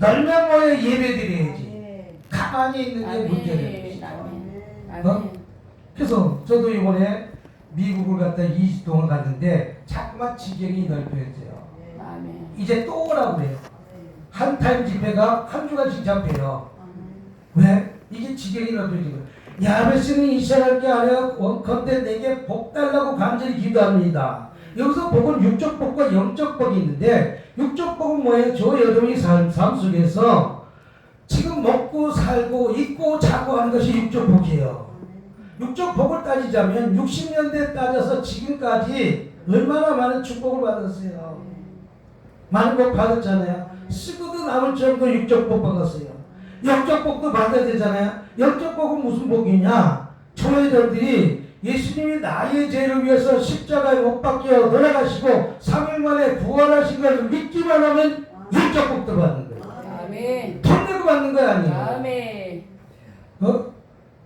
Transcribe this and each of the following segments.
널면 모여 예배드려야지. 가만히 있는 게 문제는 것이죠. 그래서 저도 이번에 미국을 갔다 2주 동안 갔는데 자꾸만 지경이 넓혀져요. 이제 또 오라고 그래요. 한 타임 집회가 한 주간씩 잡혀요. 왜? 이게 지경이 넓혀지고. 야베스는 이스라엘 게 아니라 원컨대 내게 복 달라고 간절히 기도합니다. 여기서 복은 육적 복과 영적 복이 있는데, 육적 복은 뭐예요? 저 여러분이 삶 속에서 지금 먹고 살고 입고 자고 하는 것이 육적 복이에요. 육적 복을 따지자면 60년대 따져서 지금까지 얼마나 많은 축복을 받았어요. 많은 복 받았잖아요. 쓰고도 남을 정도 육적 복 받았어요. 영적 복도 받아야 되잖아요. 영적 복은 무슨 복이냐? 저희들이 예수님이 나의 죄를 위해서 십자가에 못 박혀 돌아가시고 3일 만에 부활하신 것을 믿기만 하면 육적 복도 받는 거예요. 아멘. 돈 내고 받는 거 아니에요. 아멘.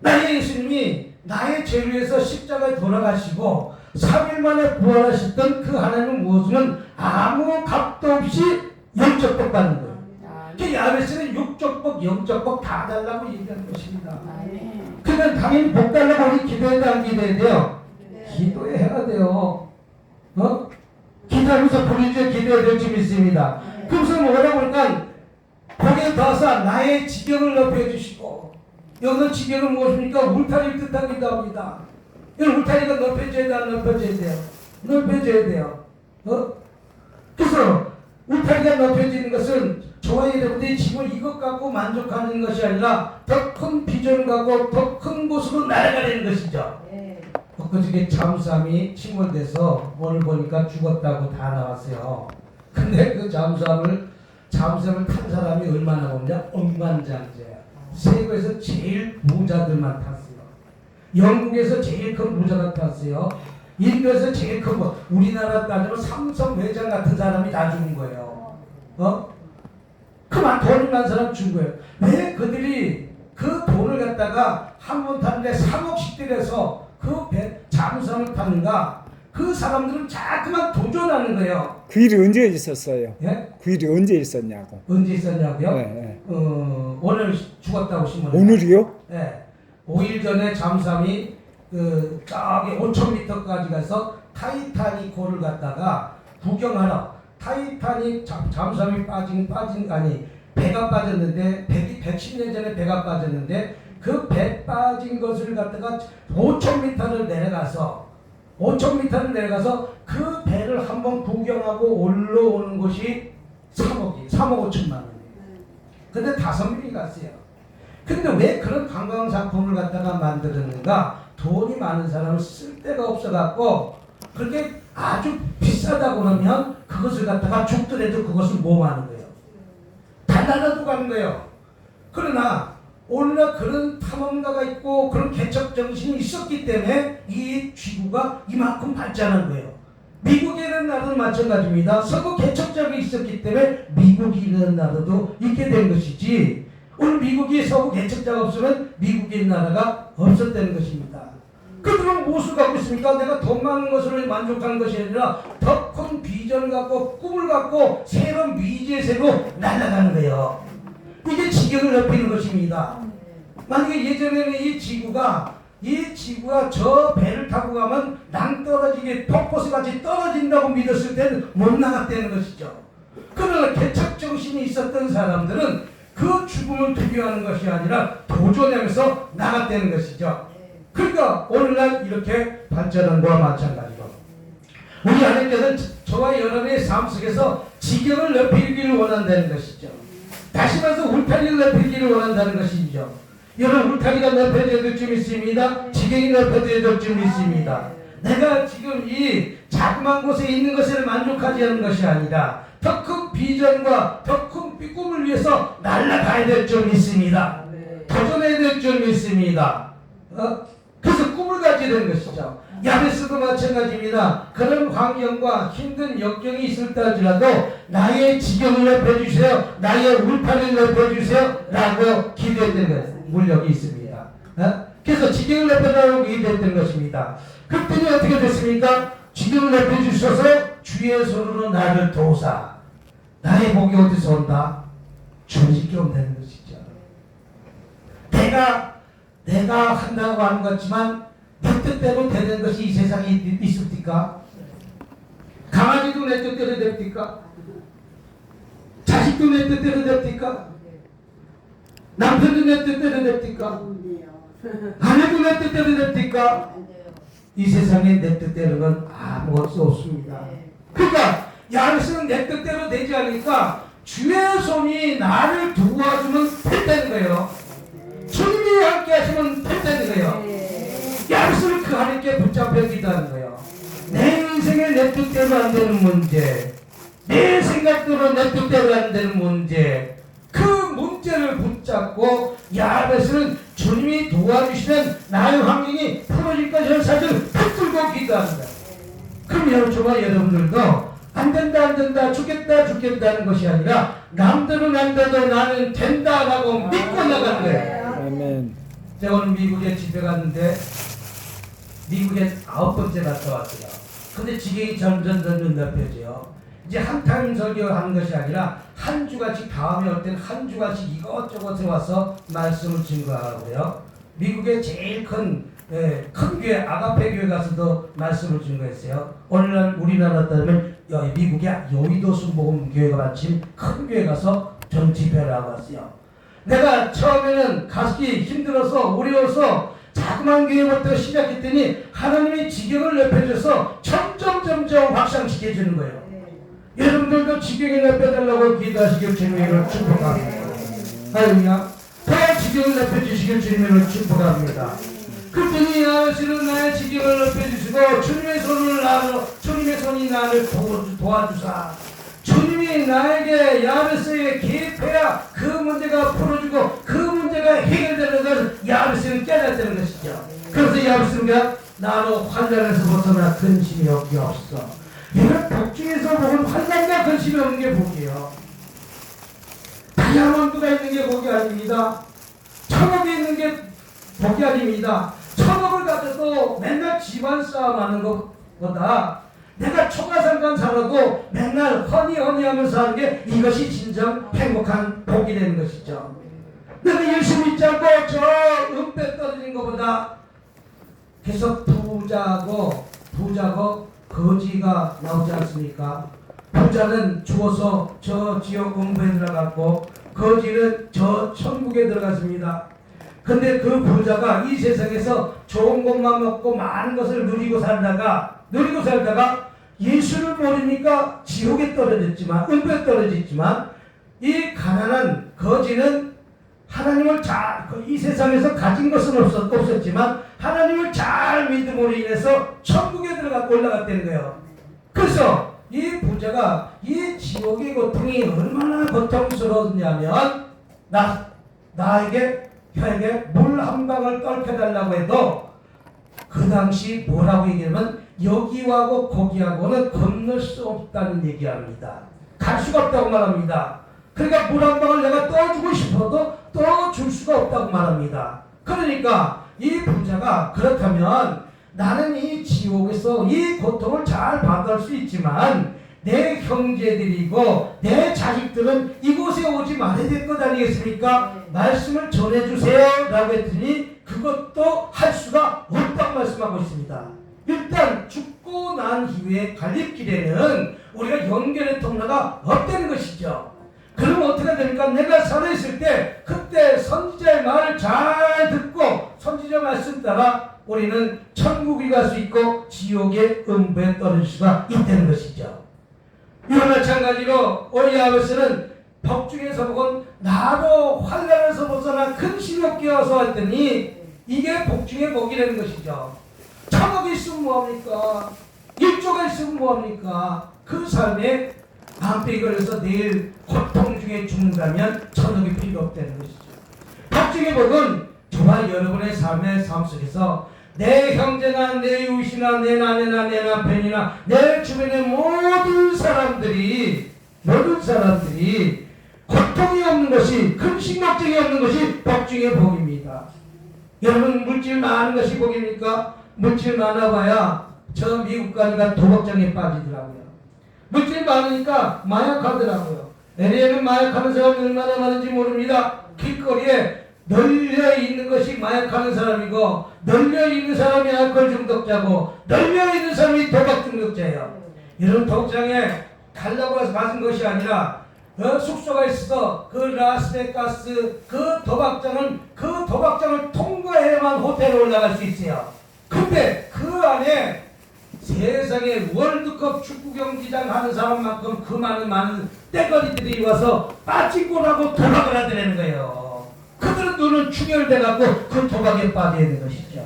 나의 예수님이 나의 죄를 위해서 십자가에 돌아가시고 3일 만에 부활하셨던 그 하나님은 무엇이면 아무 값도 없이 영적 복 받는 거예요. 그 야베스는 육적 복, 영적 복 다 달라고 얘기하는 것입니다. 그러면 당연히 복 달라고 우리 기도해야 돼, 안 기도해야 돼요? 기도해야 돼요. 기도하면서 부르짖어 기도해야 될 줄 믿습니다. 그래서 뭐라고 하니까 복에 더서 나의 지경을 높여주시고, 여기서 지경은 무엇입니까? 울타리를 뜻하기도 합니다. 이 울타리가 높여져야 돼, 안 높여져야 돼요? 높여져야 돼요. 그래서 울타리가 높여지는 것은 저와 여러분들이 지금 이것 갖고 만족하는 것이 아니라 더 큰 비전을 갖고 더 큰 곳으로 날아가는 것이죠. 그중에 잠수함이 침몰돼서 오늘 보니까 죽었다고 다 나왔어요. 근데 그 잠수함을 탄 사람이 얼마나 보냐? 억만장자예요. 세계에서 제일 부자들만 탔어요. 영국에서 제일 큰 부자가 탔어요. 인도에서 제일 큰 거, 우리나라 따지면 삼성 회장 같은 사람이 다 죽은 거예요. 그만 돈이 많은 사람 죽은 거예요. 왜 그들이 그 돈을 갖다가 한 번 탔는데 3억씩 들여서 그 잠수함을 타는가? 그 사람들은 자꾸만 도전하는 거예요. 그 일이 언제 있었어요? 예? 그 일이 언제 있었냐고. 언제 있었냐고요? 네. 오늘 죽었다고 신문에. 오늘이요? 네. 5일 전에 잠수함이 저기 5,000m까지 가서 타이타닉호를 갖다가 구경하러, 타이타닉 잠수함이 배가 빠졌는데 110년 전에 배가 빠졌는데 그 배 빠진 것을 갖다가 5,000m를 내려가서 그 배를 한번 구경하고 올라오는 것이 3억 5천만 원이에요. 근데 5명이 갔어요. 근데 왜 그런 관광 상품을 갖다가 만들었는가? 돈이 많은 사람은 쓸 데가 없어갖고 그렇게 아주 비싸다고 그러면 그것을 갖다가 죽더라도 그것을 모험하는 거예요. 달라도 가는 거예요. 그러나 오늘날 그런 탐험가가 있고 그런 개척 정신이 있었기 때문에 이 지구가 이만큼 발전한 거예요. 미국이라는 나라도 마찬가지입니다. 서구 개척자가 있었기 때문에 미국이라는 나라도 있게 된 것이지, 오늘 미국이 서구 개척자가 없으면 미국이라는 나라가 없었다는 것입니다. 그들은 무엇을 갖고 있습니까? 내가 돈 많은 것으로 만족하는 것이 아니라 더 큰 비전을 갖고 꿈을 갖고 새로운 미지의 세로 날아가는 거예요. 이게 지경을 넓히는 것입니다. 만약에 예전에는 이 지구가 저 배를 타고 가면 낭떠러지게 폭포수같이 떨어진다고 믿었을 때는 못 나갔다는 것이죠. 그러나 개척정신이 있었던 사람들은 그 죽음을 두려워하는 것이 아니라 도전하면서 나갔다는 것이죠. 그러니까 오늘날 이렇게 발전한 것과 마찬가지로 우리 하나님께서는 저와 여러분의 삶 속에서 지경을 넓히기를 원한다는 것이죠. 다시 말해서 울타리를 넓히기를 원한다는 것이죠. 여러분, 울타리가 넓혀져야 될 줄 믿습니다. 지경이 넓혀져야 될 줄 믿습니다. 내가 지금 이 자그마한 곳에 있는 것에 만족하지 않는 것이 아니라 더 큰 비전과 더 큰 꿈을 위해서 날아가야 될 줄 믿습니다. 도전해야 될 줄 믿습니다. 그래서 꿈을 가져야 되는 것이죠. 야베스도 마찬가지입니다. 그런 환경과 힘든 역경이 있을 때 할지라도 나의 지경을 넓혀주세요, 나의 울타리를 넓혀주세요 라고 기도했던 것, 물력이 있습니다. 그래서 지경을 넓혀달라고 기도했던 것입니다. 그랬더니 어떻게 됐습니까? 지경을 넓혀주셔서 주의 손으로 나를 도우사. 나의 복이 어디서 온다? 주의 지켜오면 되는 것이죠. 내가 한다고 하는 것 같지만 내 뜻대로 되는 것이 이 세상에 있습니까? 강아지도 내 뜻대로 됩니까? 자식도 내 뜻대로 됩니까? 남편도 내 뜻대로 됩니까? 아내도 내 뜻대로 됩니까? 이 세상에 내 뜻대로는 아무것도 없습니다. 그러니까 야베스는 내 뜻대로 되지 않으니까 주의 손이 나를 도와주면 됐다는 거예요. 주님이 함께 하시면 됐다는 거예요. 야베스는 그 하나님께 붙잡혀 있다는 거예요. 내 인생에 내 뜻대로 안 되는 문제, 내 생각대로 내 뜻대로 안 되는 문제, 그 문제를 붙잡고 야베스는 주님이 도와주시면 나의 환경이 풀어질 것이라는 사실을 붙들고 기도합니다. 그럼 여러분들도 안 된다 죽겠다는 것이 아니라 남들은 안 돼도 나는 된다라고 믿고 나가는 거예요. 아멘. 제가 오늘 미국에 집에 갔는데 미국에 9번째 갔다 왔어요. 근데 지경이 점점 넓혀져요. 이제 한 타임 설교하는 것이 아니라 한 주간씩 다음에 올 때는 한 주간씩 이것저것 와서 말씀을 증거하고요. 미국의 제일 큰 교회 아가페 교회 가서도 말씀을 증거했어요. 오늘날 우리나라 따르면 미국의 여의도 순복음 교회가 마침 큰 교회 가서 전 집회를 하고 왔어요. 내가 처음에는 가기 힘들어서 어려워서 자그만 교회부터 시작했더니 하나님이 지경을 넓혀줘서 점점 확장시켜주는 거예요. 여러분들도 지경을 넓혀달라고 기도하시길 주님으로 축복합니다. 할렐루야. 더 지경을 넓혀주시길 주님으로 축복합니다. 그랬더니 야베스는 나의 지경을 넓혀주시고 주님의 손이 나를 도와주사 주님이 나에게 야베스에게 개입해야 그 문제가 풀어지고 그 문제가 해결되는 것을 야베스는 깨닫는 것이죠. 그래서 야베스는 나로 환란에서 벗어나 근심이 없어. 이런 복중에서 보면 환란과 근심이 없는 게 복이에요. 다이아몬드가 있는 게 복이 아닙니다. 천억이 있는 게 복이 아닙니다. 천억을 가져도 맨날 집안 싸움하는 것보다 내가 초가상관 살아도 맨날 허니하면서 사는 게 이것이 진정 행복한 복이 되는 것이죠. 내가 열심히 있자고 저 은배 떨어지는 것보다 계속 부자고 거지가 나오지 않습니까? 부자는 죽어서 저 지옥 음부에 들어갔고 거지는 저 천국에 들어갔습니다. 근데 그 부자가 이 세상에서 좋은 것만 먹고 많은 것을 누리고 살다가 예수를 모르니까 지옥에 떨어졌지만 음부에 떨어졌지만 이 가난한 거지는 하나님을 이 세상에서 가진 것은 없었지만 하나님을 잘 믿음으로 인해서 천국에 들어가고 올라갔다는 거예요. 그래서 이 부자가 이 지옥의 고통이 얼마나 고통스러웠냐면 혀에게 물 한 방울 떨켜달라고 해도 그 당시 뭐라고 얘기하면 여기하고 거기하고는 건널 수 없다는 얘기합니다. 갈 수가 없다고 말합니다. 그러니까 물 한 방울 내가 떠주고 싶어도 떠줄 수가 없다고 말합니다. 그러니까 이 부자가 그렇다면 나는 이 지옥에서 이 고통을 잘 받을 수 있지만 내 형제들이고 내 자식들은 이곳에 오지 말아야 될 것 아니겠습니까? 말씀을 전해주세요 라고 했더니 그것도 할 수가 없다고 말씀하고 있습니다. 일단 죽고 난 이후에 갈림길에는 우리가 연결의 통로가 없다는 것이죠. 그러면 어떻게 됩니까? 내가 살아있을 때 그때 선지자의 말을 잘 듣고 선지자 말씀 따라 우리는 천국에 갈 수 있고 지옥의 음부에 떨어질 수가 있다는 것이죠. 이와 마찬가지로 오늘 야베스는 복중에서 보건 나로 환란에서 벗어나 근심이 없게 와서 했더니 이게 복중의 복이라는 것이죠. 천억이 있으면 뭐합니까? 1조가 있으면 뭐합니까? 그 삶에 암병이 걸려서 내일 고통 중에 죽는다면 천억이 필요 없다는 것이죠. 복중의 복은 저와 여러분의 삶의 삶 속에서 내 형제나 내 이웃이나 내 아내나 내 남편이나 내 주변의 모든 사람들이 고통이 없는 것이 근심 걱정이 없는 것이 복중의 복입니다. 여러분 물질 많은 것이 복입니까? 물질 많아봐야 저 미국 가니까 도박장에 빠지더라고요. 물질 많으니까 마약하더라고요. LA에는 마약하는 사람이 얼마나 많은지 모릅니다. 길거리에 널려 있는 것이 마약하는 사람이고, 널려 있는 사람이 알코올 중독자고, 널려 있는 사람이 도박 중독자예요. 이런 도박장에 가려고 해서 맞은 것이 아니라 숙소가 있어서 그 라스베가스 그 도박장을 통과해야만 호텔에 올라갈 수 있어요. 근데 그 안에 세상에 월드컵 축구 경기장 하는 사람만큼 그 많은 떼거리들이 와서 빠진골하고 도박을 하더라는 거예요. 그들은 눈은 충혈돼갖고 그 도박에 빠져야 되는 것이죠.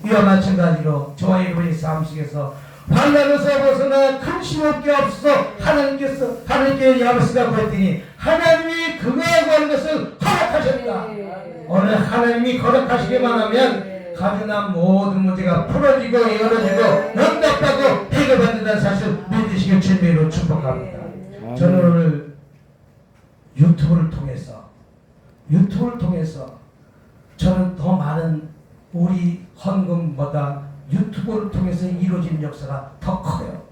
이와 마찬가지로 저와 여러분의 삶 속에서 환난에서 벗어나 근심 없게 없어서 하나님께 약속하고 했더니 하나님이 그거에 관한 것을 허락하셨다. 오늘 하나님이 허락하시기만 하면 가져난 모든 문제가 풀어지고 열어지고 응답하고 해결받는다는 사실 믿으시길 주님으로 축복합니다. 저는 오늘 유튜브를 통해서 저는 더 많은 우리 헌금보다 유튜브를 통해서 이루어진 역사가 더 커요.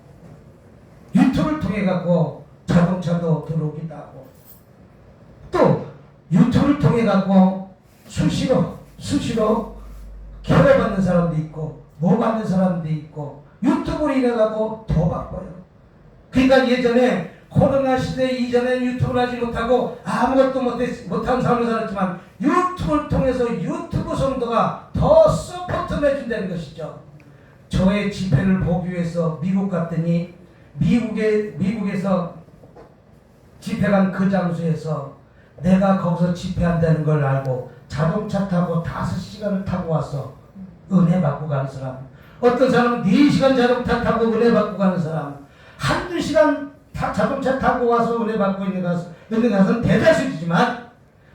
유튜브를 통해 갖고 자동차도 들어오기도 하고, 또 유튜브를 통해 갖고 수시로 개발받는 사람도 있고 뭐 받는 사람도 있고 유튜브로 인해 갖고 더 바꿔요. 그러니까 예전에 코로나 시대 이전에는 유튜브를 하지 못하고 아무것도 못한 삶을 살았지만 유튜브를 통해서 유튜브 성도가 더 서포트를 해준다는 것이죠. 저의 집회를 보기 위해서 미국 갔더니 미국에서 집회 간 그 장소에서 내가 거기서 집회한다는 걸 알고 자동차 타고 5시간을 타고 와서 은혜 받고 가는 사람, 어떤 사람은 4시간 자동차 타고 은혜 받고 가는 사람, 1~2시간 자동차 타고 와서 은혜 받고 있는 것은 대다수이지만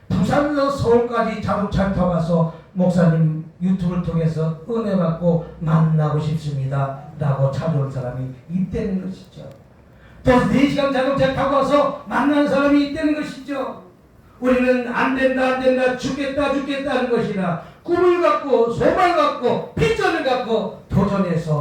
부산에서 서울까지 자동차 타고 와서 목사님 유튜브를 통해서 은혜 받고 만나고 싶습니다 라고 찾아온 사람이 있다는 것이죠. 또 4시간 자동차 타고 와서 만나는 사람이 있다는 것이죠. 우리는 안 된다 죽겠다 하는 것이라 꿈을 갖고 소망을 갖고 비전을 갖고 도전해서